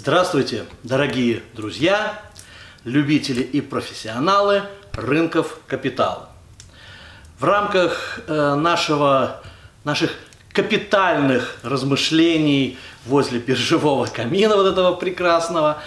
Здравствуйте, дорогие друзья, любители и профессионалы рынков капитала. В рамках наших капитальных размышлений возле биржевого камина вот этого прекрасного,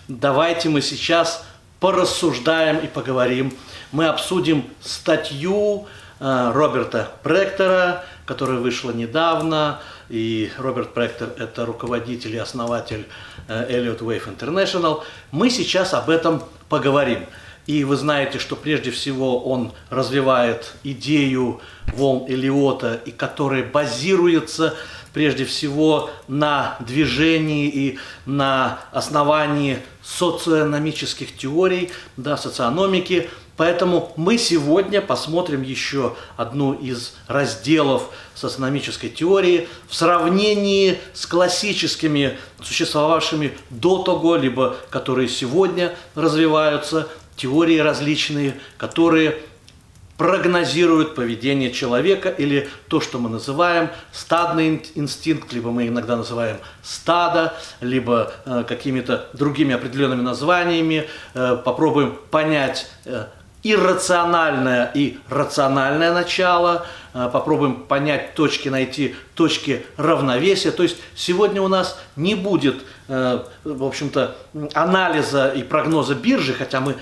давайте мы сейчас порассуждаем и поговорим. Мы обсудим статью Роберта Пректора, которая вышла недавно. И Роберт Пректор – это руководитель и основатель Elliott Wave International. Мы сейчас об этом поговорим. И вы знаете, что прежде всего он развивает идею волн Эллиота, и которая базируется прежде всего на движении и на основании социономических теорий, социономики. Поэтому мы сегодня посмотрим еще одну из разделов социономической теории в сравнении с классическими, существовавшими до того, либо которые сегодня развиваются, теории различные, которые прогнозируют поведение человека или то, что мы называем стадный инстинкт, либо мы иногда называем стадо, либо какими-то другими определенными названиями. Попробуем понять иррациональное и рациональное начало, попробуем понять точки, найти точки равновесия. То есть сегодня у нас не будет, в общем-то, анализа и прогноза биржи, хотя мы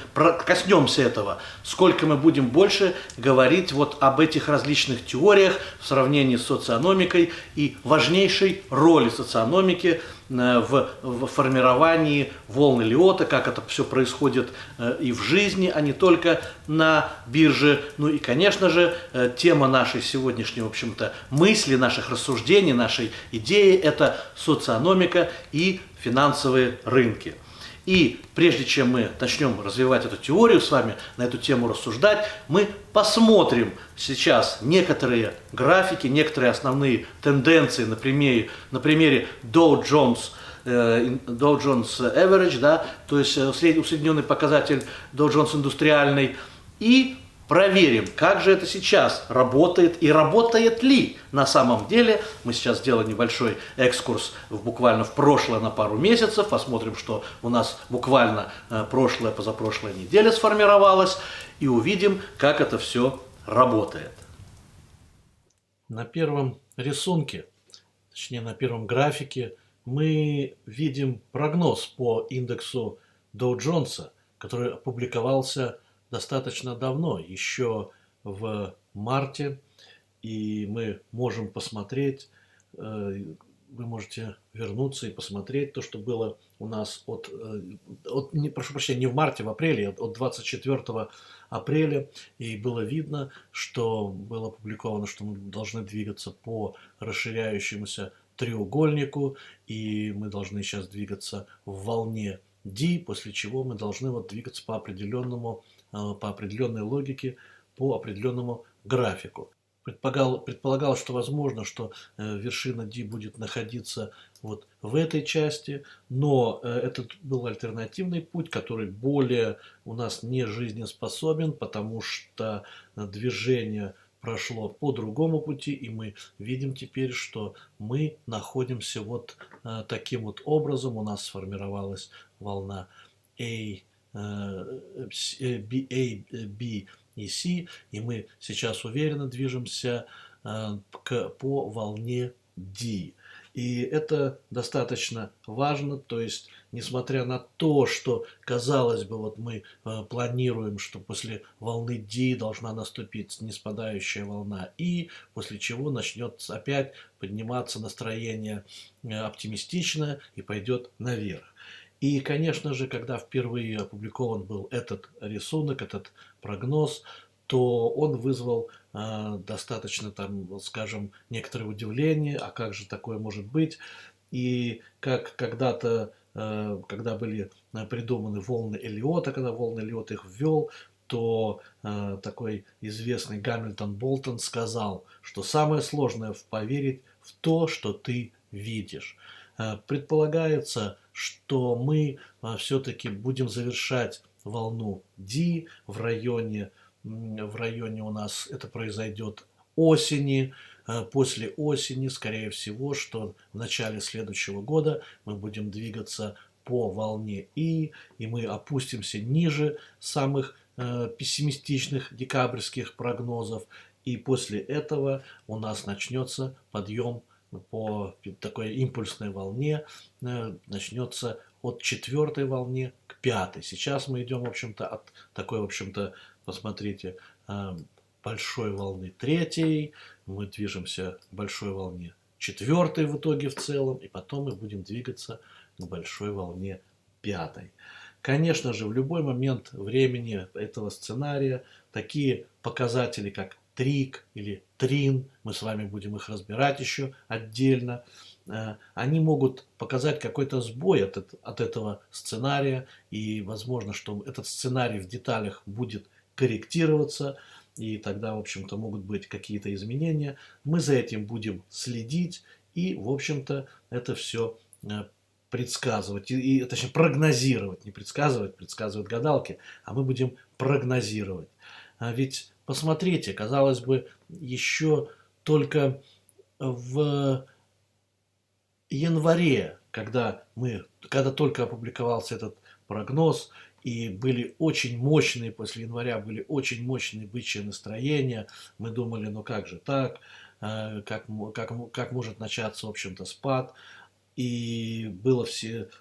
коснемся этого, сколько мы будем больше говорить вот об этих различных теориях в сравнении с социономикой и важнейшей роли социономики в формировании волн Эллиота, как это все происходит и в жизни, а не только на бирже. Ну и, конечно же, тема нашей сегодняшней, в общем-то, мысли, наших рассуждений, нашей идеи – это социономика и финансовые рынки. И прежде чем мы начнем развивать эту теорию с вами, на эту тему рассуждать, мы посмотрим сейчас некоторые графики, некоторые основные тенденции на примере Dow Jones Average, то есть усредненный показатель Dow Jones индустриальный, и проверим, как же это сейчас работает и работает ли на самом деле. Мы сейчас сделаем небольшой экскурс буквально в прошлое на пару месяцев, посмотрим, что у нас буквально позапрошлая неделя сформировалась, и увидим, как это все работает. На первом рисунке, точнее на первом графике, мы видим прогноз по индексу Dow Jones, который опубликовался достаточно давно, еще в марте, и мы можем посмотреть, вы можете вернуться и посмотреть то, что было у нас прошу прощения, не в марте, в апреле, от 24 апреля, и было видно, что было опубликовано, что мы должны двигаться по расширяющемуся треугольнику, и мы должны сейчас двигаться в волне D, после чего мы должны двигаться по определенной логике, по определенному графику. Предполагалось, что возможно, что вершина D будет находиться вот в этой части, но этот был альтернативный путь, который более у нас не жизнеспособен, потому что движение прошло по другому пути, и мы видим теперь, что мы находимся вот таким вот образом. У нас сформировалась волна A, B и C, и мы сейчас уверенно движемся по волне D. И это достаточно важно, то есть, несмотря на то, что, казалось бы, мы планируем, что после волны D должна наступить ниспадающая волна И, после чего начнет опять подниматься настроение оптимистичное и пойдет наверх. И, конечно же, когда впервые опубликован был этот рисунок, этот прогноз, то он вызвал достаточно, скажем, некоторое удивление, а как же такое может быть? И как когда-то, когда были придуманы волны Эллиота, когда волны Эллиот их ввел, то такой известный Гамильтон Болтон сказал, что самое сложное поверить в то, что ты видишь. Предполагается, что мы все-таки будем завершать волну D в районе у нас это произойдет осени. После осени, скорее всего, что в начале следующего года мы будем двигаться по волне И, и мы опустимся ниже самых пессимистичных декабрьских прогнозов, и после этого у нас начнется подъем по такой импульсной волне, начнется от 4-й волне к 5-й. Сейчас мы идем, в общем-то, от такой, в общем-то, посмотрите, большой волны 3-й, мы движемся к большой волне 4-й в итоге в целом, и потом мы будем двигаться к большой волне 5-й. Конечно же, в любой момент времени этого сценария такие показатели, как трик или трин, мы с вами будем их разбирать еще отдельно, они могут показать какой-то сбой от этого сценария, и возможно, что этот сценарий в деталях будет корректироваться, и тогда, в общем-то, могут быть какие-то изменения. Мы за этим будем следить и, в общем-то, это все предсказывать, точнее прогнозировать, не предсказывать, предсказывают гадалки, а мы будем прогнозировать. Ведь посмотрите, казалось бы, еще только в январе, когда только опубликовался этот прогноз, и были очень мощные, после января были очень мощные бычьи настроения, мы думали, ну как же так, как может начаться, в общем-то, спад. И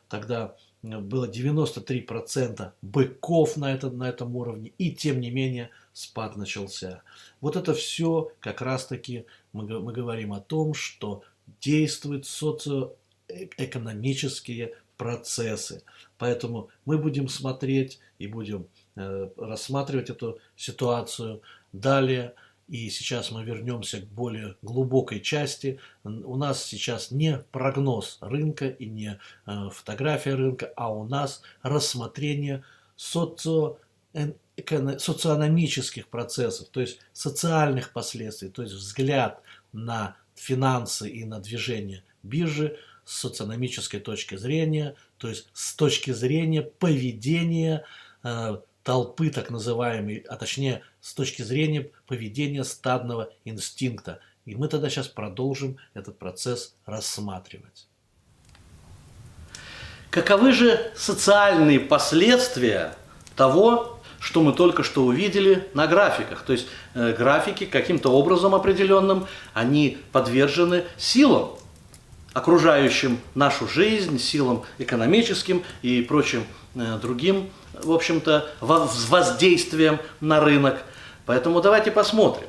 тогда было 93% быков на этом уровне, и тем не менее спад начался. Вот это все как раз-таки мы говорим о том, что действуют социоэкономические процессы. Поэтому мы будем смотреть и будем рассматривать эту ситуацию далее. И сейчас мы вернемся к более глубокой части. У нас сейчас не прогноз рынка и не фотография рынка, а у нас рассмотрение социономических процессов, то есть социальных последствий, то есть взгляд на финансы и на движение биржи с социономической точки зрения, то есть с точки зрения поведения толпы так называемой, а точнее с точки зрения поведения стадного инстинкта. И мы тогда сейчас продолжим этот процесс рассматривать. Каковы же социальные последствия того, что мы только что увидели на графиках? То есть графики каким-то образом определенным, они подвержены силам, окружающим нашу жизнь, силам экономическим и прочим другим, в общем-то, воздействием на рынок. Поэтому давайте посмотрим.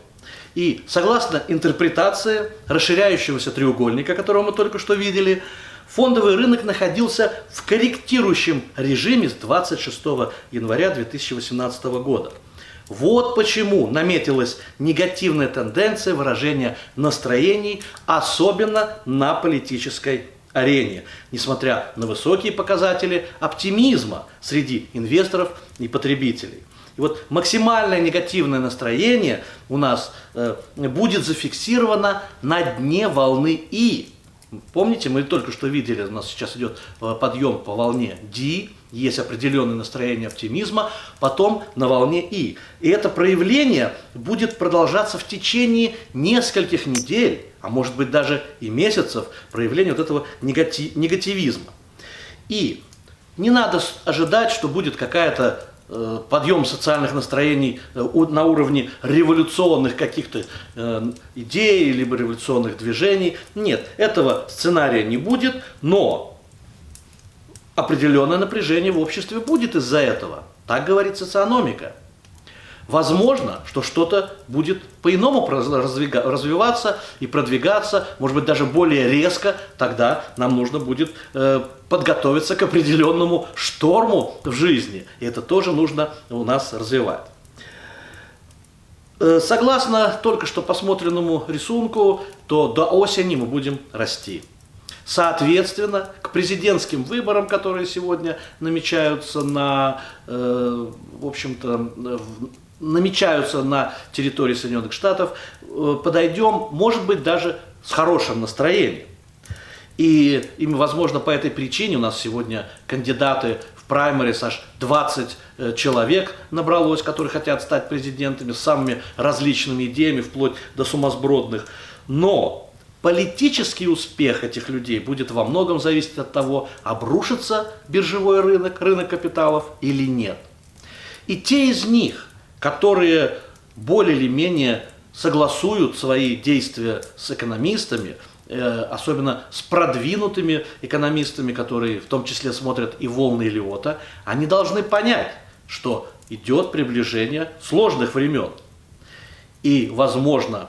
И согласно интерпретации расширяющегося треугольника, которого мы только что видели, фондовый рынок находился в корректирующем режиме с 26 января 2018 года. Вот почему наметилась негативная тенденция выражения настроений, особенно на политической арене, несмотря на высокие показатели оптимизма среди инвесторов и потребителей. И вот максимальное негативное настроение у нас будет зафиксировано на дне волны И. Помните, мы только что видели, у нас сейчас идет подъем по волне D, есть определенное настроение оптимизма, потом на волне И. И это проявление будет продолжаться в течение нескольких недель, а может быть даже и месяцев, проявления вот этого негативизма. И не надо ожидать, что будет какая-то подъем социальных настроений на уровне революционных каких-то идей, либо революционных движений. Нет, этого сценария не будет, но определенное напряжение в обществе будет из-за этого. Так говорит социономика. Возможно, что что-то будет по-иному развиваться и продвигаться, может быть, даже более резко, тогда нам нужно будет подготовиться к определенному шторму в жизни. И это тоже нужно у нас развивать. Согласно только что посмотренному рисунку, то до осени мы будем расти. Соответственно, к президентским выборам, которые сегодня намечаются в общем-то, намечаются на территории Соединенных Штатов, подойдем, может быть, даже с хорошим настроением. И возможно, по этой причине у нас сегодня кандидаты в праймерис аж 20 человек набралось, которые хотят стать президентами с самыми различными идеями, вплоть до сумасбродных. Но Политический успех этих людей будет во многом зависеть от того, обрушится биржевой рынок, рынок капиталов или нет. И те из них, которые более или менее согласуют свои действия с экономистами, особенно с продвинутыми экономистами, которые в том числе смотрят и волны Эллиота, они должны понять, что идет приближение сложных времен. И, возможно,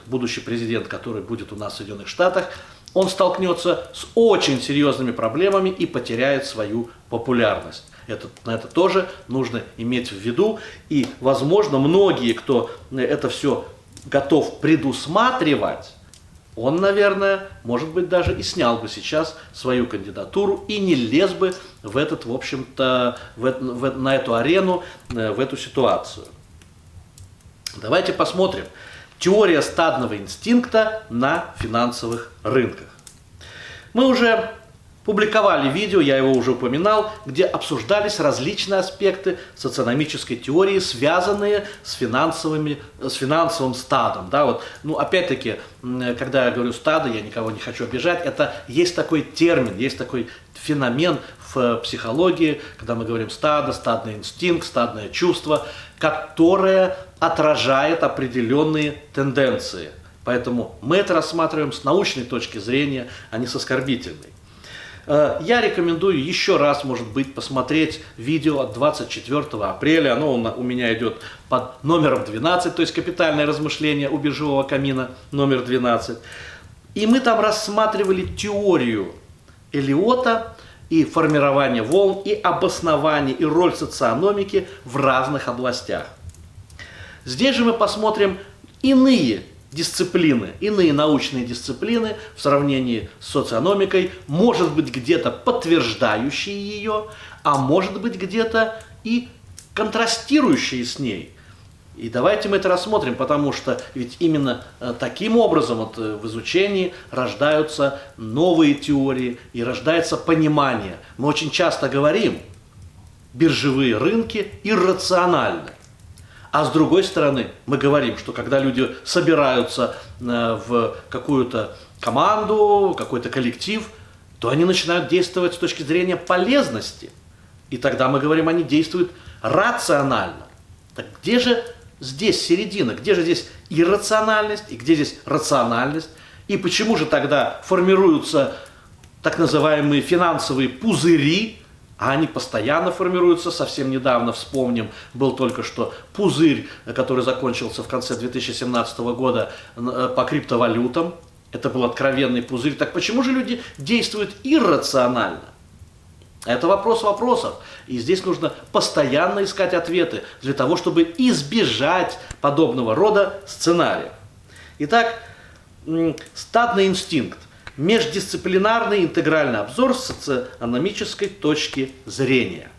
будущий президент, который будет у нас в Соединенных Штатах, он столкнется с очень серьезными проблемами и потеряет свою популярность. На это тоже нужно иметь в виду. И, возможно, многие, кто это все готов предусматривать, он, наверное, может быть, даже и снял бы сейчас свою кандидатуру и не лез бы в этот, в общем-то, на эту арену, в эту ситуацию. Давайте посмотрим. Теория стадного инстинкта на финансовых рынках. Мы уже публиковали видео, я его уже упоминал, где обсуждались различные аспекты социономической теории, связанные с финансовым стадом. Да, вот. Ну, опять-таки, когда я говорю стадо, я никого не хочу обижать, есть такой термин, есть такой феномен в психологии, когда мы говорим стадо, стадный инстинкт, стадное чувство, которое отражает определенные тенденции. Поэтому мы это рассматриваем с научной точки зрения, а не с оскорбительной. Я рекомендую еще раз, может быть, посмотреть видео от 24 апреля. Оно у меня идет под номером 12, то есть «Капитальное размышление у биржевого камина» номер 12. И мы там рассматривали теорию Эллиота и формирование волн, и обоснование, и роль социономики в разных областях. Здесь же мы посмотрим иные дисциплины, иные научные дисциплины в сравнении с социономикой, может быть, где-то подтверждающие ее, а может быть, где-то и контрастирующие с ней. И давайте мы это рассмотрим, потому что ведь именно таким образом в изучении рождаются новые теории и рождается понимание. Мы очень часто говорим, биржевые рынки иррациональны. А с другой стороны, мы говорим, что когда люди собираются в какую-то команду, какой-то коллектив, то они начинают действовать с точки зрения полезности. И тогда мы говорим, они действуют рационально. Так где же здесь середина? Где же здесь иррациональность и где здесь рациональность? И почему же тогда формируются так называемые финансовые пузыри, а они постоянно формируются? Совсем недавно, вспомним, был только что пузырь, который закончился в конце 2017 года по криптовалютам. Это был откровенный пузырь. Так почему же люди действуют иррационально? Это вопрос вопросов. И здесь нужно постоянно искать ответы для того, чтобы избежать подобного рода сценариев. Итак, стадный инстинкт. Междисциплинарный интегральный обзор с социономической точки зрения.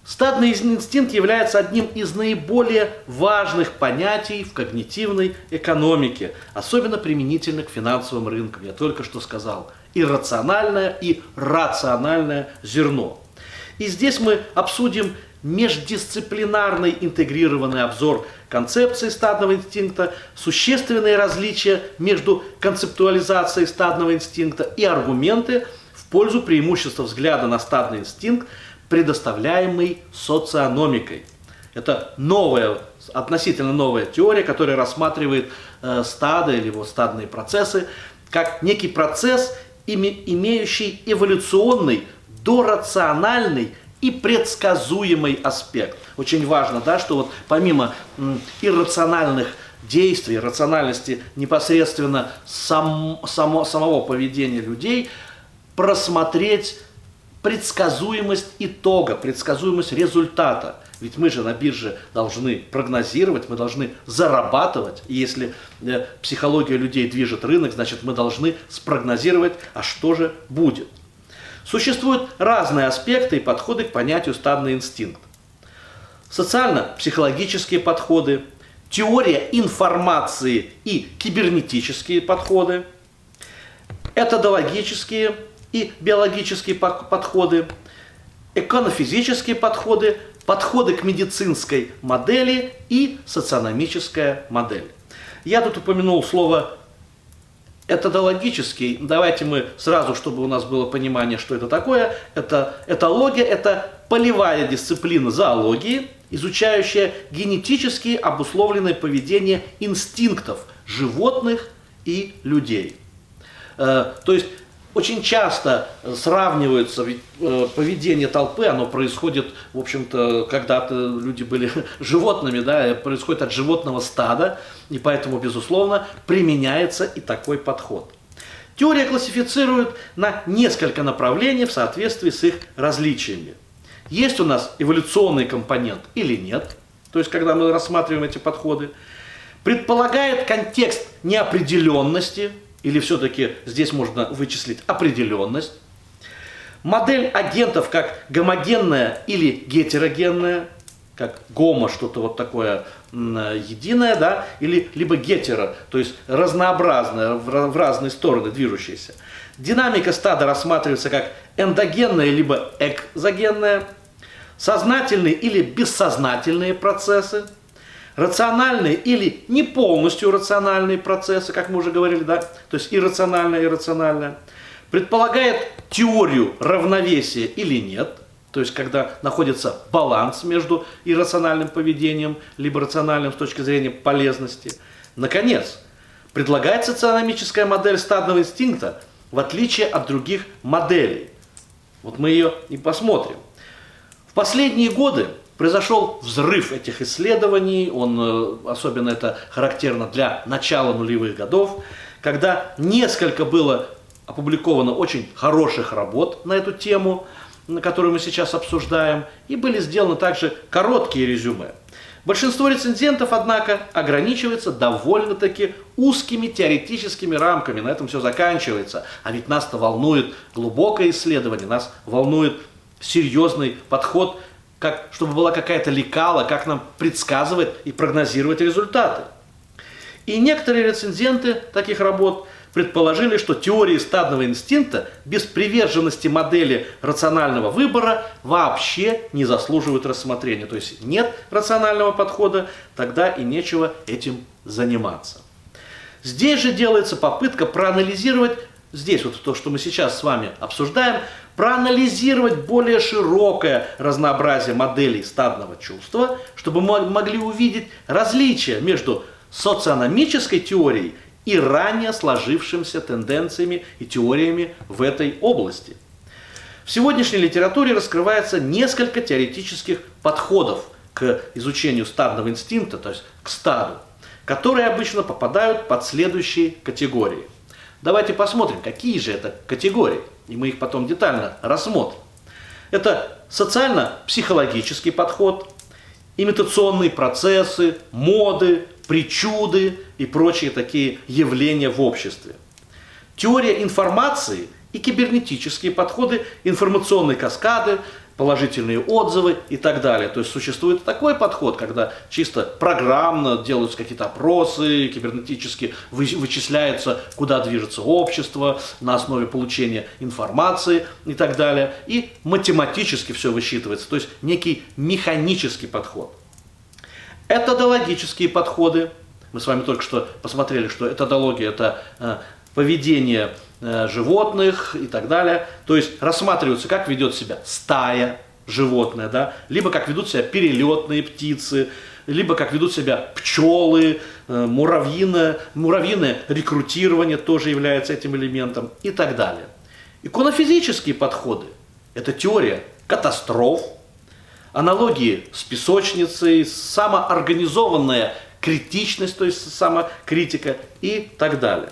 Стадный инстинкт является одним из наиболее важных понятий в когнитивной экономике, особенно применительно к финансовым рынкам. Я только что сказал, иррациональное и рациональное зерно. И здесь мы обсудим междисциплинарный интегрированный обзор концепции стадного инстинкта, существенные различия между концептуализацией стадного инстинкта и аргументы в пользу преимущества взгляда на стадный инстинкт, предоставляемый социономикой. Это относительно новая теория, которая рассматривает стадо или его стадные процессы как некий процесс, имеющий эволюционный, дорациональный и предсказуемый аспект. Очень важно, да, что вот помимо иррациональных действий, рациональности непосредственно самого поведения людей, просмотреть предсказуемость итога, предсказуемость результата. Ведь мы же на бирже должны прогнозировать, мы должны зарабатывать. И если психология людей движет рынок, значит мы должны спрогнозировать, а что же будет. Существуют разные аспекты и подходы к понятию стадный инстинкт. Социально-психологические подходы, теория информации и кибернетические подходы, этодологические и биологические подходы, эконофизические подходы, подходы к медицинской модели и социономическая модель. Я тут упомянул слово Этодологический, давайте мы сразу, чтобы у нас было понимание, что это такое, этология – это полевая дисциплина зоологии, изучающая генетически обусловленное поведение инстинктов животных и людей. То есть очень часто сравнивается поведение толпы, оно происходит, в общем-то, когда-то люди были животными, да, происходит от животного стада, и поэтому, безусловно, применяется и такой подход. Теория классифицирует на несколько направлений в соответствии с их различиями. Есть у нас эволюционный компонент или нет, то есть когда мы рассматриваем эти подходы, предполагает контекст неопределенности, или все-таки здесь можно вычислить определенность. Модель агентов как гомогенная или гетерогенная, как гомо, что-то вот такое единое, да, или либо гетеро, то есть разнообразное, в разные стороны движущееся. Динамика стада рассматривается как эндогенная либо экзогенная, сознательные или бессознательные процессы, рациональные или не полностью рациональные процессы, как мы уже говорили, да, то есть иррациональное и рациональное, предполагает теорию равновесия или нет, то есть когда находится баланс между иррациональным поведением, либо рациональным с точки зрения полезности. Наконец, предлагает социономическая модель стадного инстинкта, в отличие от других моделей. Вот мы ее и посмотрим. В последние годы произошел взрыв этих исследований, особенно это характерно для начала нулевых годов, когда несколько было опубликовано очень хороших работ на эту тему, которую мы сейчас обсуждаем, и были сделаны также короткие резюме. Большинство рецензентов, однако, ограничивается довольно-таки узкими теоретическими рамками, на этом все заканчивается. А ведь нас-то волнует глубокое исследование, нас волнует серьезный подход, чтобы была какая-то лекала, как нам предсказывать и прогнозировать результаты. И некоторые рецензенты таких работ предположили, что теории стадного инстинкта без приверженности модели рационального выбора вообще не заслуживают рассмотрения. То есть нет рационального подхода, тогда и нечего этим заниматься. Здесь же делается попытка проанализировать, здесь вот то, что мы сейчас с вами обсуждаем, проанализировать более широкое разнообразие моделей стадного чувства, чтобы мы могли увидеть различия между социономической теорией и ранее сложившимися тенденциями и теориями в этой области. В сегодняшней литературе раскрывается несколько теоретических подходов к изучению стадного инстинкта, то есть к стаду, которые обычно попадают под следующие категории. Давайте посмотрим, какие же это категории, и мы их потом детально рассмотрим. Это социально-психологический подход, имитационные процессы, моды, причуды и прочие такие явления в обществе. Теория информации и кибернетические подходы, информационные каскады, положительные отзывы и так далее. То есть существует такой подход, когда чисто программно делаются какие-то опросы, кибернетически вычисляется, куда движется общество на основе получения информации и так далее. И математически все высчитывается, то есть некий механический подход. Этодологические подходы. Мы с вами только что посмотрели, что этодология – это поведение животных и так далее. То есть рассматриваются, как ведет себя стая животное, да? Либо как ведут себя перелетные птицы, либо как ведут себя пчелы, муравьиное рекрутирование тоже является этим элементом и так далее. Иконофизические подходы – это теория катастроф, аналогии с песочницей, самоорганизованная критичность, то есть самокритика и так далее.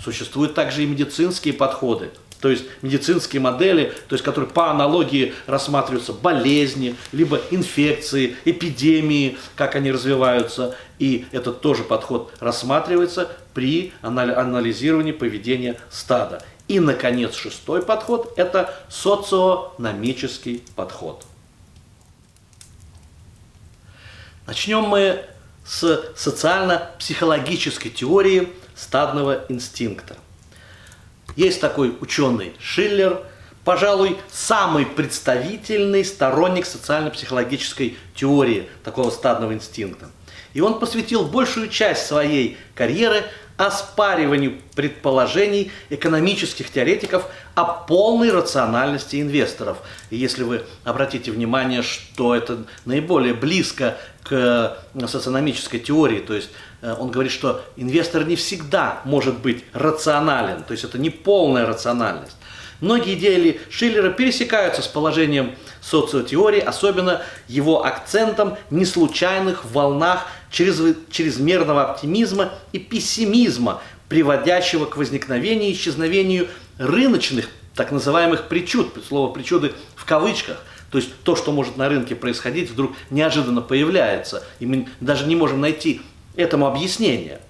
Существуют также и медицинские подходы, то есть медицинские модели, то есть которые по аналогии рассматриваются болезни, либо инфекции, эпидемии, как они развиваются, и этот тоже подход рассматривается при анализировании поведения стада. И, наконец, шестой подход – это социономический подход. Начнем мы с социально-психологической теории стадного инстинкта. Есть такой ученый Шиллер, пожалуй, самый представительный сторонник социально-психологической теории такого стадного инстинкта. И он посвятил большую часть своей карьеры оспариванию предположений экономических теоретиков о полной рациональности инвесторов. И если вы обратите внимание, что это наиболее близко к социономической теории, то есть он говорит, что инвестор не всегда может быть рационален, то есть это не полная рациональность. Многие идеи Шиллера пересекаются с положением социотеории, особенно его акцентом не случайных волнах чрезмерного оптимизма и пессимизма, приводящего к возникновению и исчезновению рыночных, так называемых причуд, слово причуды в кавычках, то есть то, что может на рынке происходить, вдруг неожиданно появляется, и мы даже не можем найти этому объяснение.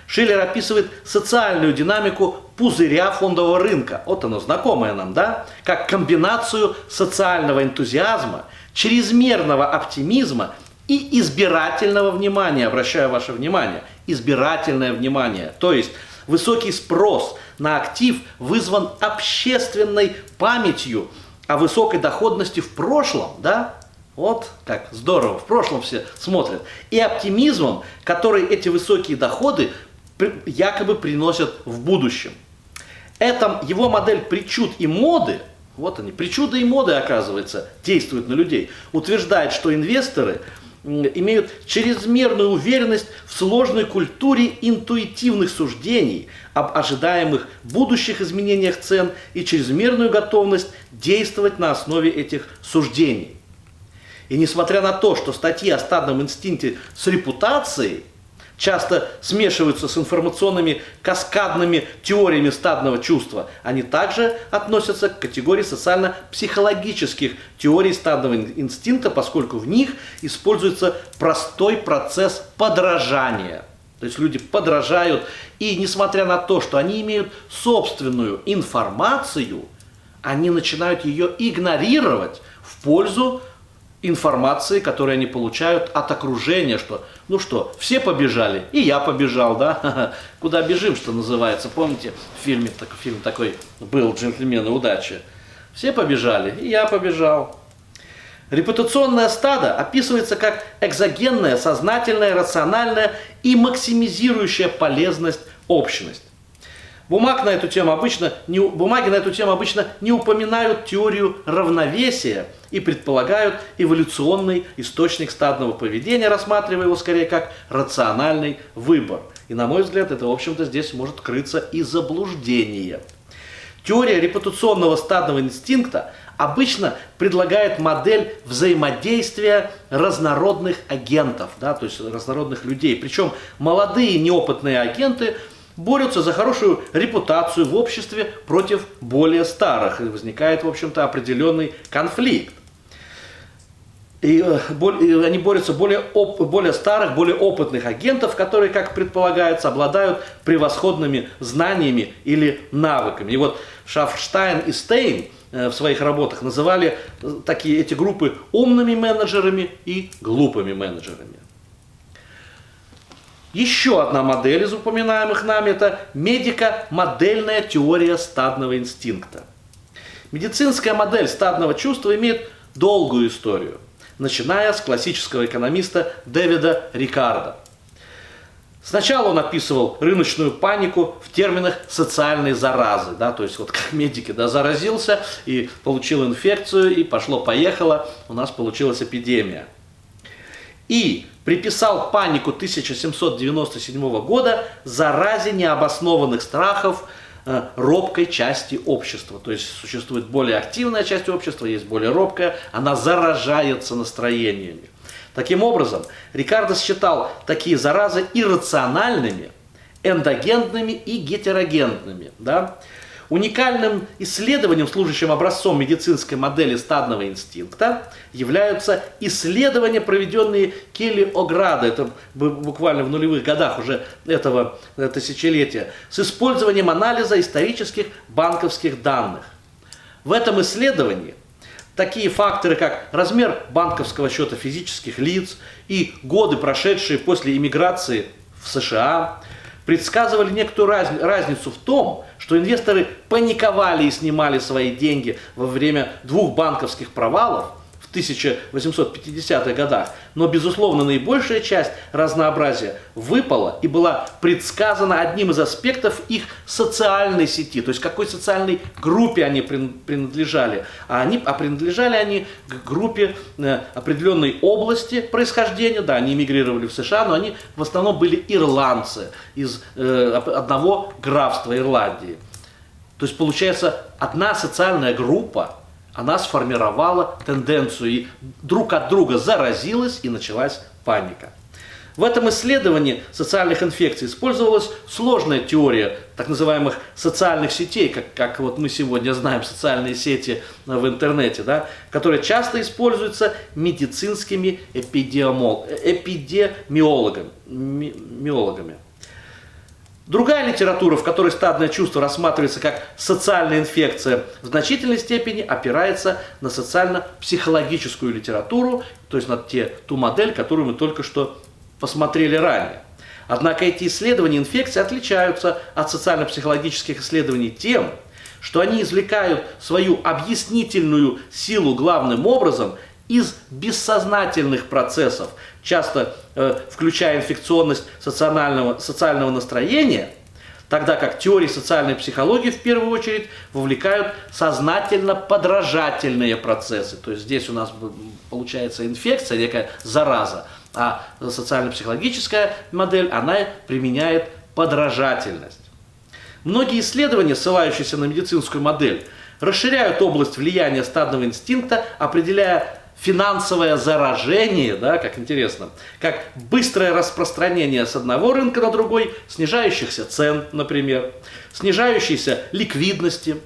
Шиллер описывает социальную динамику пузыря фондового рынка, вот оно знакомое нам, да, как комбинацию социального энтузиазма, чрезмерного оптимизма и избирательного внимания. Обращаю ваше внимание, избирательное внимание, то есть высокий спрос на актив вызван общественной памятью о высокой доходности в прошлом, да, вот как здорово, в прошлом все смотрят, и оптимизмом, который эти высокие доходы якобы приносят в будущем. Это его модель причуд и моды, вот они, причуды и моды, оказывается, действуют на людей, утверждает, что инвесторы имеют чрезмерную уверенность в сложной культуре интуитивных суждений об ожидаемых будущих изменениях цен и чрезмерную готовность действовать на основе этих суждений. И несмотря на то, что статьи о стадном инстинкте с репутацией часто смешиваются с информационными каскадными теориями стадного чувства, они также относятся к категории социально-психологических теорий стадного инстинкта, поскольку в них используется простой процесс подражания. То есть люди подражают, и несмотря на то, что они имеют собственную информацию, они начинают ее игнорировать в пользу информации, которую они получают от окружения, что, ну что, все побежали, и я побежал, да, куда бежим, что называется, помните, фильм такой был «Джентльмены удачи», все побежали, и я побежал. Репутационное стадо описывается как экзогенная, сознательная, рациональная и максимизирующая полезность общность. Бумаги на эту тему обычно не упоминают теорию равновесия и предполагают эволюционный источник стадного поведения, рассматривая его скорее как рациональный выбор. И на мой взгляд, это, в общем-то, здесь может крыться и заблуждение. Теория репутационного стадного инстинкта обычно предлагает модель взаимодействия разнородных агентов, да, то есть разнородных людей. Причем молодые неопытные агенты борются за хорошую репутацию в обществе против более старых. И возникает, в общем-то, определенный конфликт. И они борются более старых, более опытных агентов, которые, как предполагается, обладают превосходными знаниями или навыками. И вот Шафштайн и Стейн в своих работах называли эти группы умными менеджерами и глупыми менеджерами. Еще одна модель из упоминаемых нами – это медико-модельная теория стадного инстинкта. Медицинская модель стадного чувства имеет долгую историю, начиная с классического экономиста Дэвида Рикардо. Сначала он описывал рыночную панику в терминах социальной заразы, да, то есть вот как медики, да, заразился и получил инфекцию, и пошло-поехало, у нас получилась эпидемия. И приписал панику 1797 года заразе необоснованных страхов робкой части общества. То есть существует более активная часть общества, есть более робкая, она заражается настроениями. Таким образом, Рикардо считал такие заразы иррациональными, эндогенными и гетерогенными. Да? Уникальным исследованием, служащим образцом медицинской модели стадного инстинкта, являются исследования, проведенные Келли О'Градо, это буквально в нулевых годах уже этого тысячелетия, с использованием анализа исторических банковских данных. В этом исследовании такие факторы, как размер банковского счета физических лиц и годы, прошедшие после иммиграции в США, предсказывали некоторую разницу в том, что инвесторы паниковали и снимали свои деньги во время двух банковских провалов в в 1850-х годах, но, безусловно, наибольшая часть разнообразия выпала и была предсказана одним из аспектов их социальной сети, то есть какой социальной группе они принадлежали. А принадлежали они к группе определенной области происхождения, да, они эмигрировали в США, но они в основном были ирландцы из одного графства Ирландии. То есть, получается, одна социальная группа, она сформировала тенденцию и друг от друга заразилась, и началась паника. В этом исследовании социальных инфекций использовалась сложная теория так называемых социальных сетей, как вот мы сегодня знаем социальные сети в интернете, да, которые часто используются медицинскими эпидемиологами. Другая литература, в которой стадное чувство рассматривается как социальная инфекция, в значительной степени опирается на социально-психологическую литературу, то есть на ту модель, которую мы только что посмотрели ранее. Однако эти исследования инфекции отличаются от социально-психологических исследований тем, что они извлекают свою объяснительную силу главным образом из бессознательных процессов, часто включая инфекционность социального настроения, тогда как теории социальной психологии в первую очередь вовлекают сознательно-подражательные процессы. То есть здесь у нас получается инфекция, некая зараза, а социально-психологическая модель, она применяет подражательность. Многие исследования, ссылающиеся на медицинскую модель, расширяют область влияния стадного инстинкта, определяя финансовое заражение, да, как интересно, как быстрое распространение с одного рынка на другой, снижающихся цен, например, снижающейся ликвидности,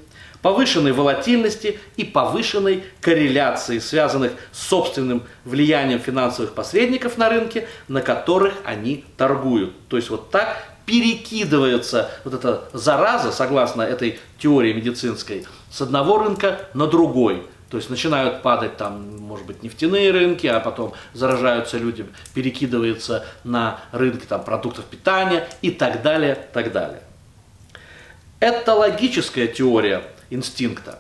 повышенной волатильности и повышенной корреляции, связанных с собственным влиянием финансовых посредников на рынке, на которых они торгуют. То есть вот так перекидывается вот эта зараза, согласно этой теории медицинской, с одного рынка на другой. То есть начинают падать там, может быть, нефтяные рынки, а потом заражаются люди, перекидываются на рынки там, продуктов питания и так далее, так далее. Этологическая теория инстинкта.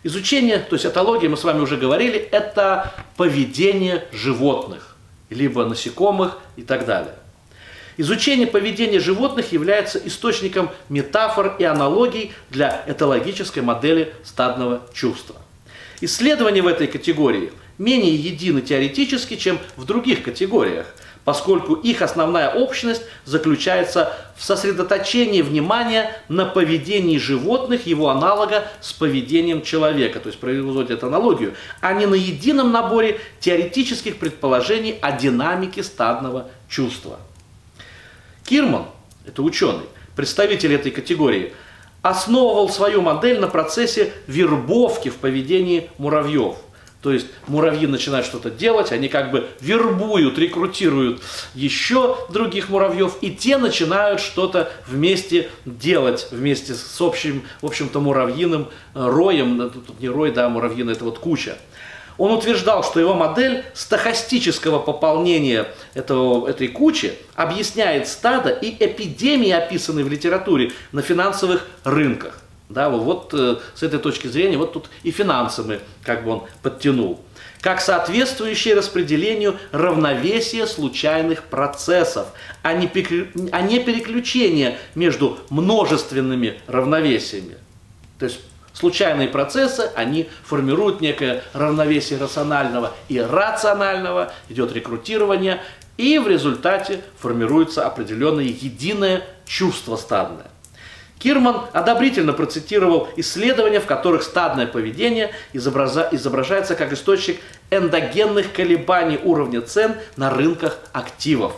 Изучение, то есть этология, мы с вами уже говорили, это поведение животных, либо насекомых и так далее. Изучение поведения животных является источником метафор и аналогий для этологической модели стадного чувства. Исследования в этой категории менее едины теоретически, чем в других категориях, поскольку их основная общность заключается в сосредоточении внимания на поведении животных, его аналога с поведением человека, то есть производят аналогию, а не на едином наборе теоретических предположений о динамике стадного чувства. Кирман, это ученый, представитель этой категории, основывал свою модель на процессе вербовки в поведении муравьев. То есть муравьи начинают что-то делать, они как бы вербуют, рекрутируют еще других муравьев, и те начинают что-то вместе делать, вместе с общим, в общем-то, муравьиным роем. Тут не рой, да, муравьиный, это вот куча. Он утверждал, что его модель стохастического пополнения этой кучи объясняет стадо и эпидемии, описанные в литературе, на финансовых рынках. Да, вот с этой точки зрения, вот тут и финансы мы как бы он подтянул. Как соответствующее распределению равновесия случайных процессов, а не переключение между множественными равновесиями. То есть случайные процессы, они формируют некое равновесие рационального и рационального, идет рекрутирование, и в результате формируется определенное единое чувство стадное. Кирман одобрительно процитировал исследования, в которых стадное поведение изображается как источник эндогенных колебаний уровня цен на рынках активов.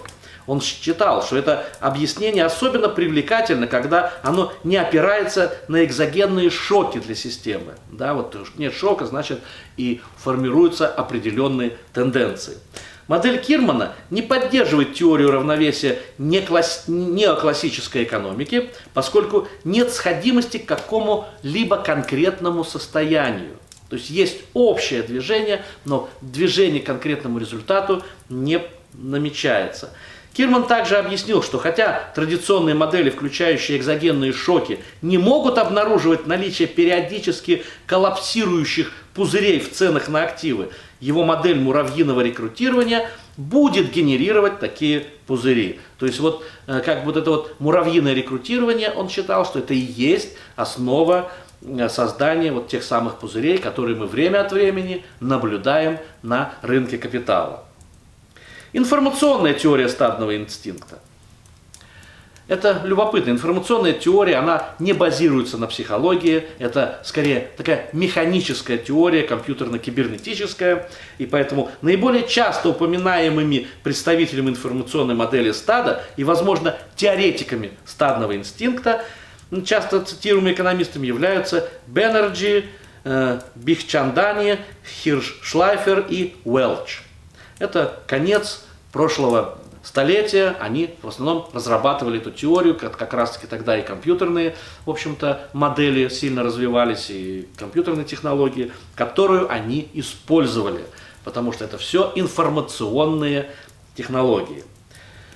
Он считал, что это объяснение особенно привлекательно, когда оно не опирается на экзогенные шоки для системы. Да, вот нет шока, значит и формируются определенные тенденции. Модель Кирмана не поддерживает теорию равновесия неоклассической экономики, поскольку нет сходимости к какому-либо конкретному состоянию. То есть есть общее движение, но движение к конкретному результату не намечается. Кирман также объяснил, что хотя традиционные модели, включающие экзогенные шоки, не могут обнаруживать наличие периодически коллапсирующих пузырей в ценах на активы, его модель муравьиного рекрутирования будет генерировать такие пузыри. То есть вот как бы вот это вот муравьиное рекрутирование, он считал, что это и есть основа создания вот тех самых пузырей, которые мы время от времени наблюдаем на рынке капитала. Информационная теория стадного инстинкта. Это любопытно. Информационная теория, она не базируется на психологии. Это скорее такая механическая теория, компьютерно-кибернетическая. И поэтому наиболее часто упоминаемыми представителями информационной модели стада и, возможно, теоретиками стадного инстинкта, часто цитируемыми экономистами являются Беннерджи, Бихчандани, Хирш-Шлайфер и Уэлч. Это конец прошлого столетия, они в основном разрабатывали эту теорию, как раз таки тогда и компьютерные, в общем-то, модели сильно развивались, и компьютерные технологии, которую они использовали, потому что это все информационные технологии.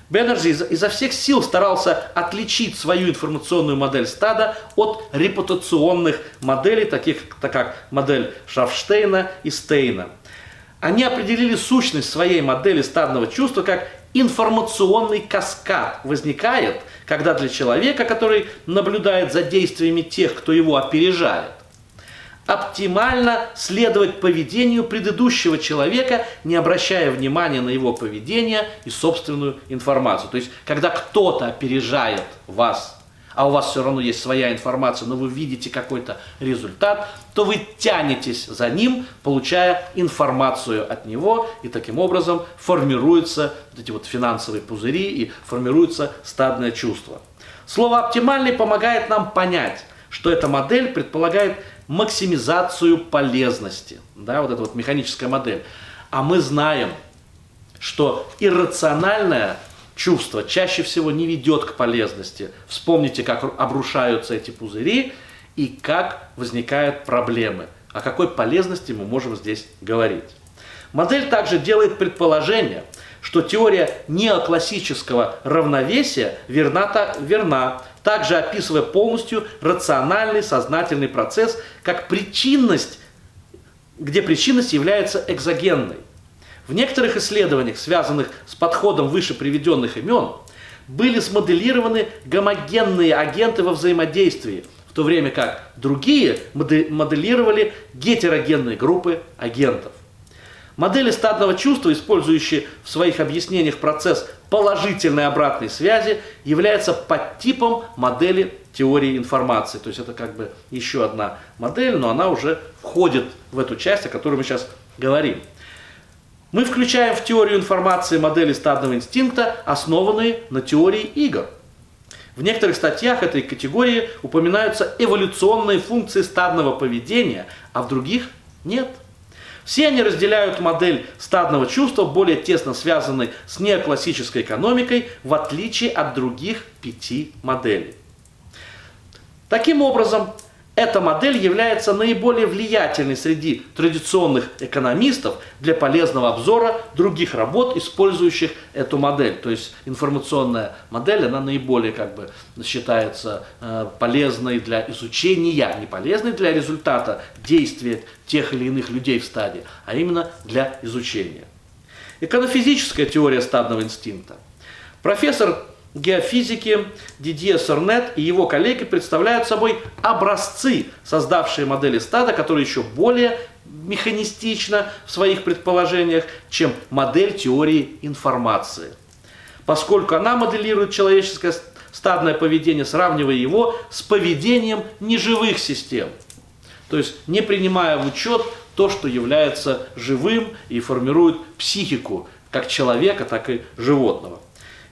Беннерджи изо всех сил старался отличить свою информационную модель стада от репутационных моделей, таких как модель Шафштейна и Стейна. Они определили сущность своей модели стадного чувства как информационный каскад. Возникает, когда для человека, который наблюдает за действиями тех, кто его опережает, оптимально следовать поведению предыдущего человека, не обращая внимания на его поведение и собственную информацию. То есть, когда кто-то опережает вас, а у вас все равно есть своя информация, но вы видите какой-то результат, то вы тянетесь за ним, получая информацию от него, и таким образом формируются вот эти вот финансовые пузыри и формируется стадное чувство. Слово «оптимальный» помогает нам понять, что эта модель предполагает максимизацию полезности. Да, вот эта вот механическая модель. А мы знаем, что иррациональное чувство чаще всего не ведет к полезности. Вспомните, как обрушаются эти пузыри и как возникают проблемы. О какой полезности мы можем здесь говорить. Модель также делает предположение, что теория неоклассического равновесия верна, также описывая полностью рациональный сознательный процесс как причинность, где причинность является экзогенной. В некоторых исследованиях, связанных с подходом выше приведенных имен, были смоделированы гомогенные агенты во взаимодействии, в то время как другие моделировали гетерогенные группы агентов. Модели стадного чувства, использующие в своих объяснениях процесс положительной обратной связи, являются подтипом модели теории информации. То есть это как бы еще одна модель, но она уже входит в эту часть, о которой мы сейчас говорим. Мы включаем в теорию информации модели стадного инстинкта, основанные на теории игр. В некоторых статьях этой категории упоминаются эволюционные функции стадного поведения, а в других нет. Все они разделяют модель стадного чувства, более тесно связанной с неоклассической экономикой, в отличие от других 5 моделей. Таким образом, эта модель является наиболее влиятельной среди традиционных экономистов для полезного обзора других работ, использующих эту модель. То есть информационная модель, она наиболее считается полезной для изучения, не полезной для результата действия тех или иных людей в стаде, а именно для изучения. Эконофизическая теория стадного инстинкта. Профессор геофизики Дидье Сорнет и его коллеги представляют собой образцы, создавшие модели стада, которые еще более механистична в своих предположениях, чем модель теории информации. Поскольку она моделирует человеческое стадное поведение, сравнивая его с поведением неживых систем. То есть не принимая в учет то, что является живым и формирует психику как человека, так и животного.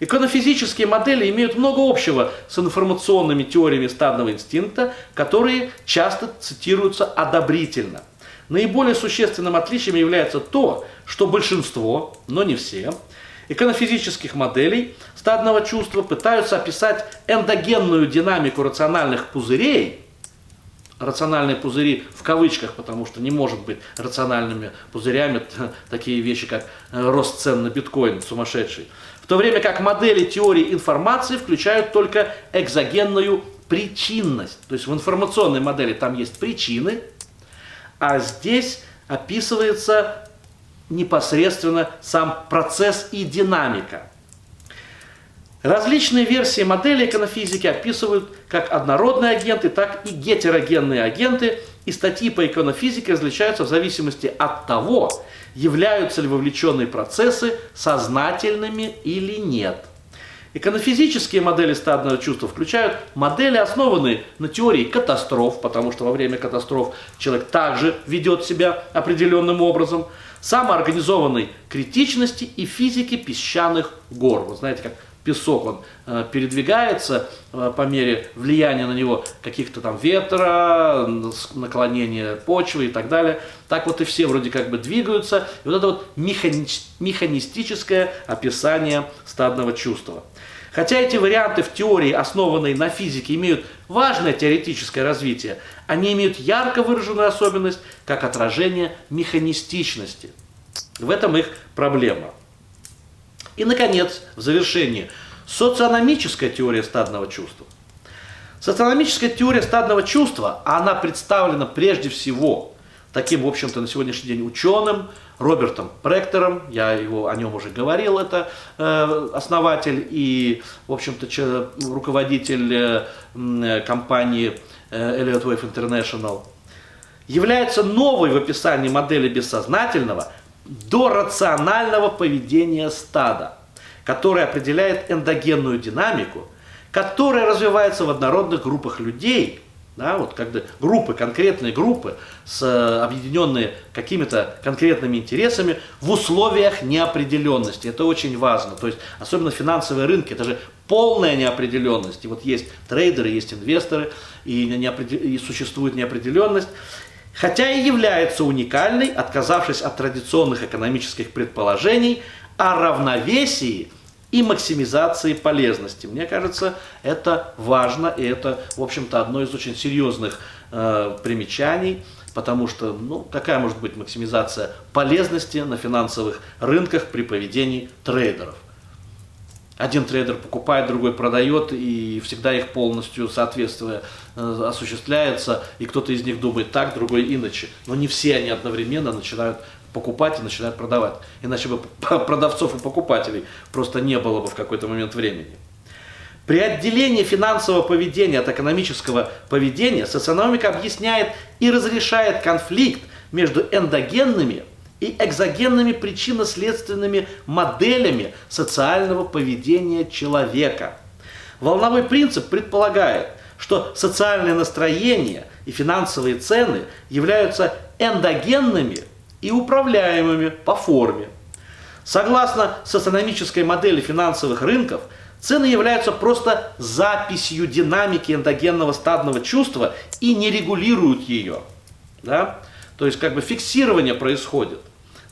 Иконофизические модели имеют много общего с информационными теориями стадного инстинкта, которые часто цитируются одобрительно. Наиболее существенным отличием является то, что большинство, но не все, иконофизических моделей стадного чувства пытаются описать эндогенную динамику рациональных пузырей рациональные пузыри в кавычках, потому что не может быть рациональными пузырями такие вещи, как рост цен на биткоин сумасшедший. В то время как модели теории информации включают только экзогенную причинность. То есть в информационной модели там есть причины, а здесь описывается непосредственно сам процесс и динамика. Различные версии модели иконофизики описывают как однородные агенты, так и гетерогенные агенты, и статьи по иконофизике различаются в зависимости от того, являются ли вовлеченные процессы сознательными или нет. Иконофизические модели стадного чувства включают модели, основанные на теории катастроф, потому что во время катастроф человек также ведет себя определенным образом, самоорганизованной критичности и физики песчаных гор. Вы знаете, как песок, он передвигается по мере влияния на него каких-то там ветра, наклонения почвы и так далее. Так вот и все вроде как бы двигаются. И вот это вот механистическое описание стадного чувства. Хотя эти варианты в теории, основанной на физике, имеют важное теоретическое развитие, они имеют ярко выраженную особенность как отражение механистичности. В этом их проблема. И, наконец, в завершении, социономическая теория стадного чувства. Социономическая теория стадного чувства, она представлена прежде всего таким, в общем-то, на сегодняшний день ученым Робертом Пректором, я о нем уже говорил, это основатель и, в общем-то, руководитель компании Elliott Wave International, является новой в описании модели бессознательного до рационального поведения стада, которое определяет эндогенную динамику, которая развивается в однородных группах людей, да, вот когда группы, конкретные группы, объединенные какими-то конкретными интересами в условиях неопределенности. Это очень важно. То есть, особенно финансовые рынки, это же полная неопределенность. И вот есть трейдеры, есть инвесторы, и существует неопределенность. Хотя и является уникальной, отказавшись от традиционных экономических предположений о равновесии и максимизации полезности. Мне кажется, это важно, и это, в общем-то, одно из очень серьезных примечаний, потому что, какая может быть максимизация полезности на финансовых рынках при поведении трейдеров? Один трейдер покупает, другой продает, и всегда их полностью соответствие осуществляется, и кто-то из них думает так, другой иначе. Но не все они одновременно начинают покупать и начинают продавать. Иначе бы продавцов и покупателей просто не было бы в какой-то момент времени. При отделении финансового поведения от экономического поведения социономика объясняет и разрешает конфликт между эндогенными и экзогенными причинно-следственными моделями социального поведения человека. Волновой принцип предполагает, что социальные настроения и финансовые цены являются эндогенными и управляемыми по форме. Согласно социономической модели финансовых рынков, цены являются просто записью динамики эндогенного стадного чувства и не регулируют ее. Да? То есть как бы фиксирование происходит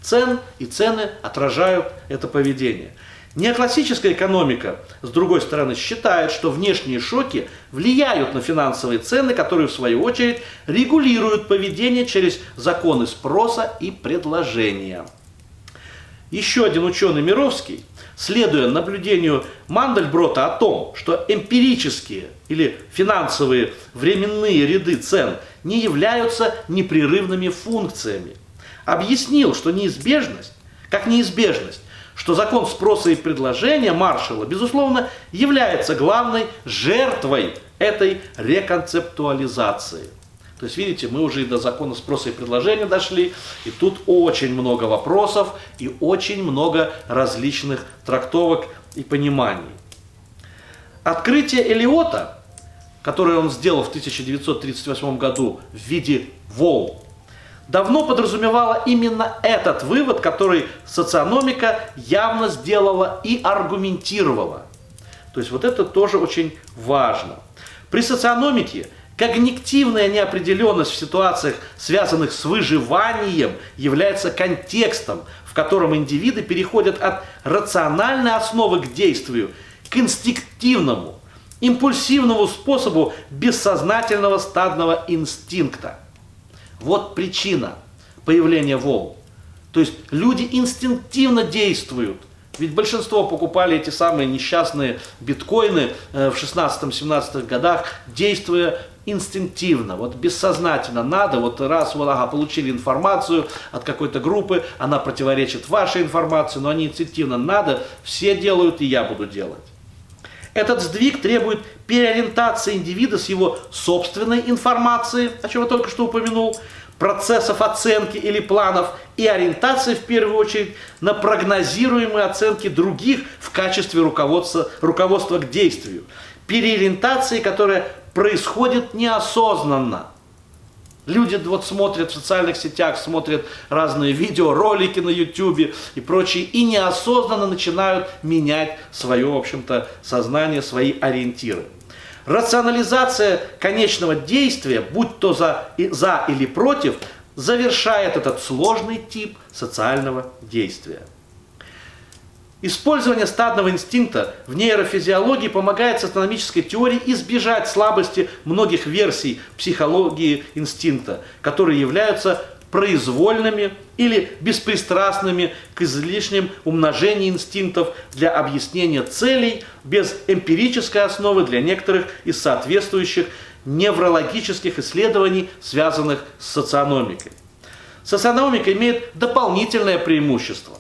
цен, и цены отражают это поведение. Неоклассическая экономика, с другой стороны, считает, что внешние шоки влияют на финансовые цены, которые, в свою очередь, регулируют поведение через законы спроса и предложения. Еще один ученый Мировский, следуя наблюдению Мандельброта о том, что эмпирические или финансовые временные ряды цен не являются непрерывными функциями, объяснил, что неизбежность, что закон спроса и предложения Маршалла, безусловно, является главной жертвой этой реконцептуализации. То есть, видите, мы уже и до закона спроса и предложения дошли, и тут очень много вопросов и очень много различных трактовок и пониманий. Открытие Эллиота, которое он сделал в 1938 году в виде волн, давно подразумевало именно этот вывод, который социономика явно сделала и аргументировала. То есть вот это тоже очень важно. При социономике когнитивная неопределенность в ситуациях, связанных с выживанием, является контекстом, в котором индивиды переходят от рациональной основы к действию, к инстинктивному, импульсивному способу бессознательного стадного инстинкта. Вот причина появления волн. То есть люди инстинктивно действуют. Ведь большинство покупали эти самые несчастные биткоины в 16-17 годах, действуя инстинктивно, вот бессознательно надо, вот раз вот, получили информацию от какой-то группы, она противоречит вашей информации, но они инстинктивно надо, все делают, и я буду делать. Этот сдвиг требует переориентации индивида с его собственной информацией, о чем я только что упомянул, процессов оценки или планов, и ориентации в первую очередь на прогнозируемые оценки других в качестве руководства к действию. Переориентации, которая происходит неосознанно. Люди вот смотрят в социальных сетях, смотрят разные видео, ролики на YouTube и прочее, и неосознанно начинают менять свое, в общем-то, сознание, свои ориентиры. Рационализация конечного действия, будь то за или против, завершает этот сложный тип социального действия. Использование стадного инстинкта в нейрофизиологии помогает социономической теории избежать слабости многих версий психологии инстинкта, которые являются произвольными или беспристрастными к излишним умножению инстинктов для объяснения целей без эмпирической основы для некоторых из соответствующих неврологических исследований, связанных с социономикой. Социономика имеет дополнительное преимущество,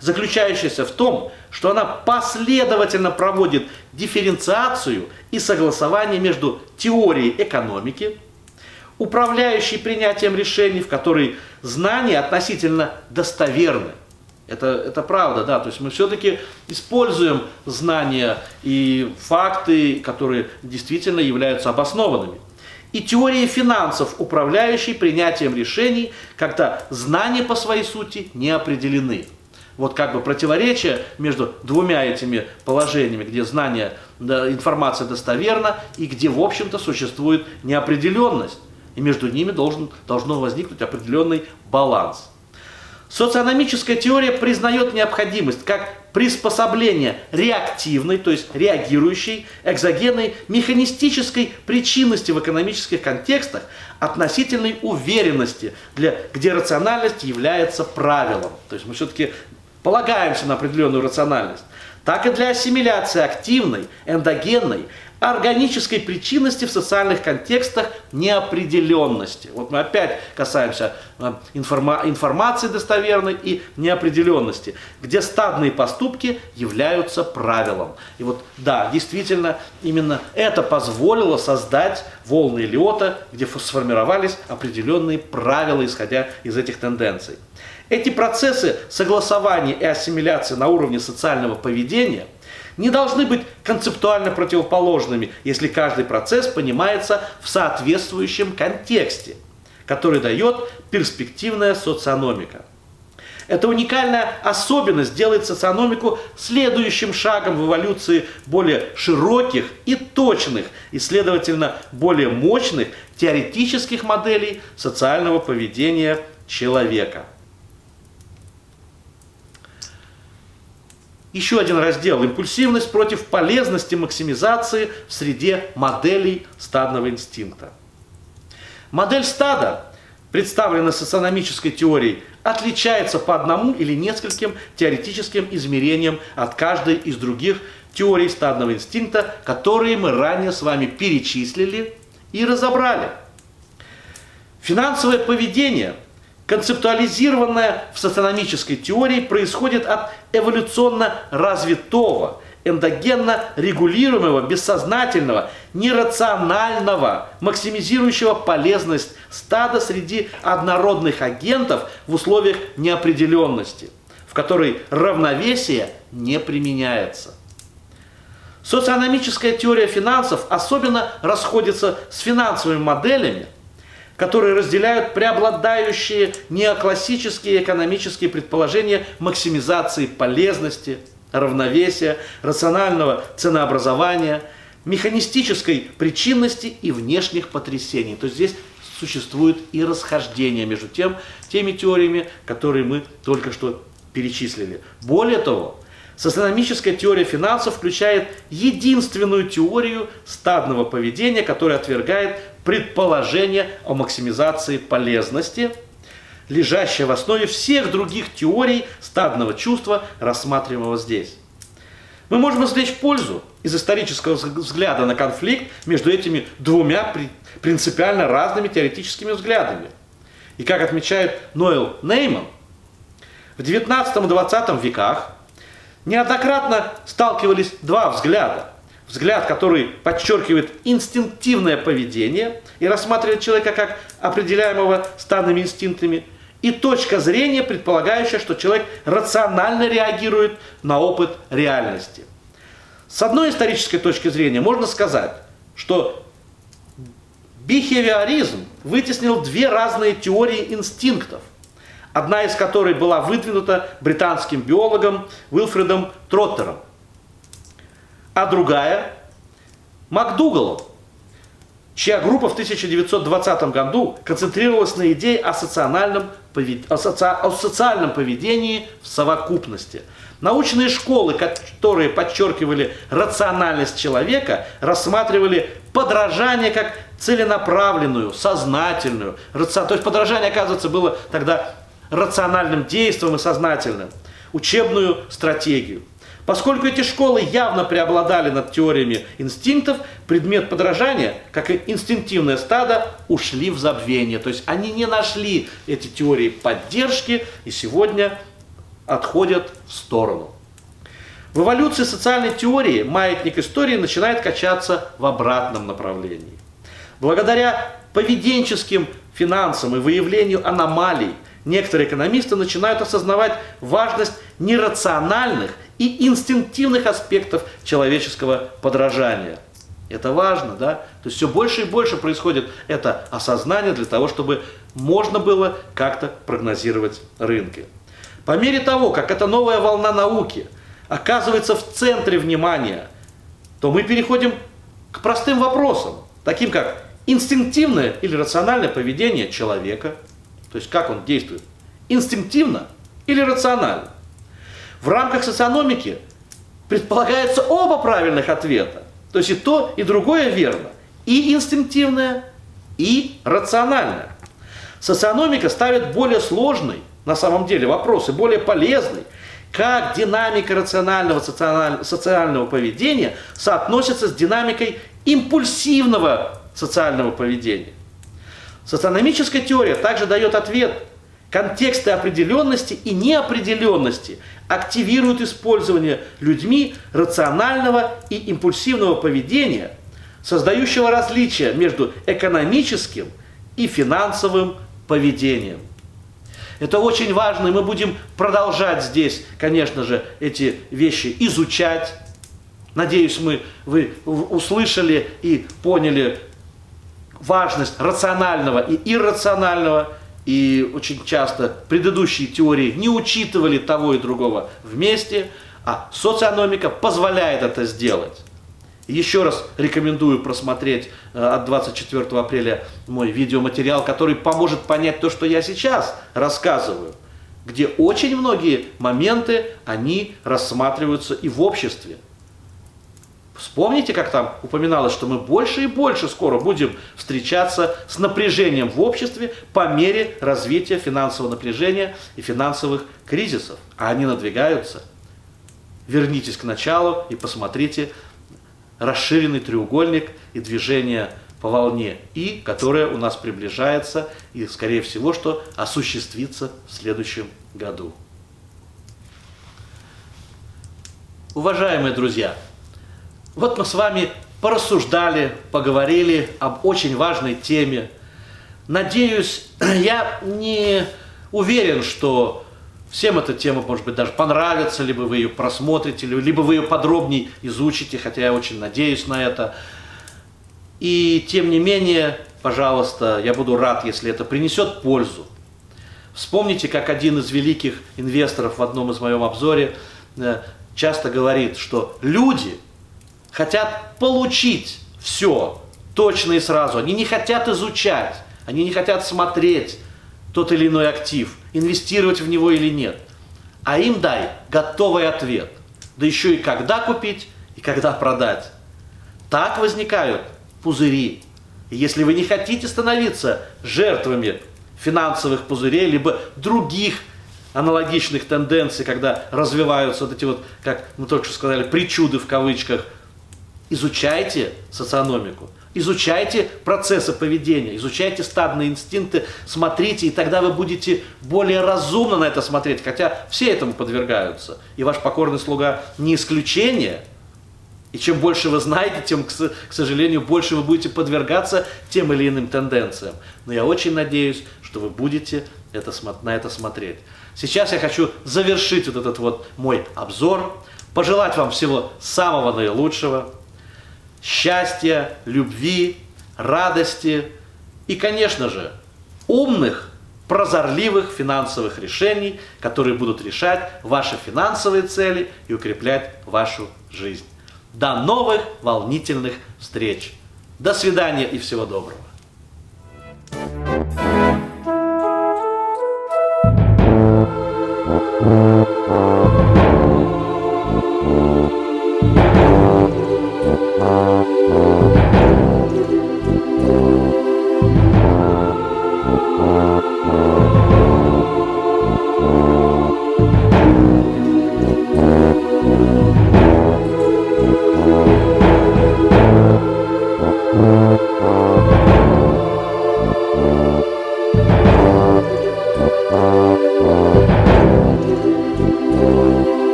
заключающееся в том, что она последовательно проводит дифференциацию и согласование между теорией экономики, управляющей принятием решений, в которой знания относительно достоверны. Это правда, да, то есть мы все-таки используем знания и факты, которые действительно являются обоснованными. И теория финансов, управляющей принятием решений, когда знания по своей сути не определены. Вот как бы противоречие между двумя этими положениями, где знание, информация достоверна и где, в общем-то, существует неопределенность. И между ними должно возникнуть определенный баланс. Социономическая теория признает необходимость как приспособления реактивной, то есть реагирующей, экзогенной, механистической причинности в экономических контекстах относительной уверенности, где рациональность является правилом. То есть мы все-таки полагаемся на определенную рациональность, так и для ассимиляции активной, эндогенной, органической причинности в социальных контекстах неопределенности. Вот мы опять касаемся информации достоверной и неопределенности, где стадные поступки являются правилом. И вот да, действительно, именно это позволило создать волны Эллиота, где сформировались определенные правила, исходя из этих тенденций. Эти процессы согласования и ассимиляции на уровне социального поведения не должны быть концептуально противоположными, если каждый процесс понимается в соответствующем контексте, который дает перспективная социономика. Эта уникальная особенность делает социономику следующим шагом в эволюции более широких и точных, и, следовательно, более мощных теоретических моделей социального поведения человека. Еще один раздел – импульсивность против полезности максимизации в среде моделей стадного инстинкта. Модель стада, представленная социономической теорией, отличается по одному или нескольким теоретическим измерениям от каждой из других теорий стадного инстинкта, которые мы ранее с вами перечислили и разобрали. Финансовое поведение, концептуализированное в социономической теории, происходит от эволюционно развитого, эндогенно регулируемого, бессознательного, нерационального, максимизирующего полезность стада среди однородных агентов в условиях неопределенности, в которой равновесие не применяется. Социономическая теория финансов особенно расходится с финансовыми моделями, которые разделяют преобладающие неоклассические экономические предположения максимизации полезности, равновесия, рационального ценообразования, механистической причинности и внешних потрясений. То есть здесь существует и расхождение между теми теориями, которые мы только что перечислили. Более того, Социономическая теория финансов включает единственную теорию стадного поведения, которая отвергает предположение о максимизации полезности, лежащее в основе всех других теорий стадного чувства, рассматриваемого здесь. Мы можем извлечь пользу из исторического взгляда на конфликт между этими двумя принципиально разными теоретическими взглядами. И как отмечает Ноэл Нейман, в XIX и XX веках неоднократно сталкивались два взгляда. Взгляд, который подчеркивает инстинктивное поведение и рассматривает человека как определяемого стадными инстинктами, и точка зрения, предполагающая, что человек рационально реагирует на опыт реальности. С одной исторической точки зрения можно сказать, что бихевиоризм вытеснил две разные теории инстинктов, одна из которых была выдвинута британским биологом Уилфредом Троттером, а другая – МакДугаллом, чья группа в 1920 году концентрировалась на идее о социальном поведении в совокупности. Научные школы, которые подчеркивали рациональность человека, рассматривали подражание как целенаправленную, сознательную. То есть подражание, оказывается, было тогда рациональным действием и сознательным, учебную стратегию. Поскольку эти школы явно преобладали над теориями инстинктов, предмет подражания, как и инстинктивное стадо, ушли в забвение. То есть они не нашли эти теории поддержки и сегодня отходят в сторону. В эволюции социальной теории маятник истории начинает качаться в обратном направлении. Благодаря поведенческим финансам и выявлению аномалий, некоторые экономисты начинают осознавать важность нерациональных и инстинктивных аспектов человеческого подражания. Это важно, да? То есть все больше и больше происходит это осознание для того, чтобы можно было как-то прогнозировать рынки. По мере того, как эта новая волна науки оказывается в центре внимания, то мы переходим к простым вопросам, таким как инстинктивное или рациональное поведение человека, то есть как он действует, инстинктивно или рационально. В рамках социономики предполагается оба правильных ответа, то есть и то, и другое верно, и инстинктивное, и рациональное. Социономика ставит более сложный, на самом деле, вопрос, и более полезный, как динамика рационального социального поведения соотносится с динамикой импульсивного социального поведения. Социономическая теория также дает ответ. Контексты определенности и неопределенности активируют использование людьми рационального и импульсивного поведения, создающего различия между экономическим и финансовым поведением. Это очень важно, и мы будем продолжать здесь, конечно же, эти вещи изучать. Надеюсь, вы услышали и поняли важность рационального и иррационального. И очень часто предыдущие теории не учитывали того и другого вместе, а социономика позволяет это сделать. Еще раз рекомендую просмотреть от 24 апреля мой видеоматериал, который поможет понять то, что я сейчас рассказываю, где очень многие моменты, они рассматриваются и в обществе. Вспомните, как там упоминалось, что мы больше и больше скоро будем встречаться с напряжением в обществе по мере развития финансового напряжения и финансовых кризисов. А они надвигаются. Вернитесь к началу и посмотрите расширенный треугольник и движение по волне И, которое у нас приближается и, скорее всего, что осуществится в следующем году. Уважаемые друзья, вот мы с вами порассуждали, поговорили об очень важной теме. Надеюсь, я не уверен, что всем эта тема, может быть, даже понравится, либо вы ее просмотрите, либо вы ее подробнее изучите, хотя я очень надеюсь на это. И тем не менее, пожалуйста, я буду рад, если это принесет пользу. Вспомните, как один из великих инвесторов в одном из моем обзоре часто говорит, что люди хотят получить все точно и сразу. Они не хотят изучать, они не хотят смотреть тот или иной актив, инвестировать в него или нет. А им дай готовый ответ. да еще и когда купить и когда продать. Так возникают пузыри. И если вы не хотите становиться жертвами финансовых пузырей, либо других аналогичных тенденций, когда развиваются вот эти вот, как мы только что сказали, причуды в кавычках, изучайте социономику, изучайте процессы поведения, изучайте стадные инстинкты, смотрите, и тогда вы будете более разумно на это смотреть, хотя все этому подвергаются. И ваш покорный слуга не исключение. И чем больше вы знаете, тем, к сожалению, больше вы будете подвергаться тем или иным тенденциям. Но я очень надеюсь, что вы будете на это смотреть. Сейчас я хочу завершить вот этот вот мой обзор, пожелать вам всего самого наилучшего, счастья, любви, радости и, конечно же, умных, прозорливых финансовых решений, которые будут решать ваши финансовые цели и укреплять вашу жизнь. До новых волнительных встреч. До свидания и всего доброго.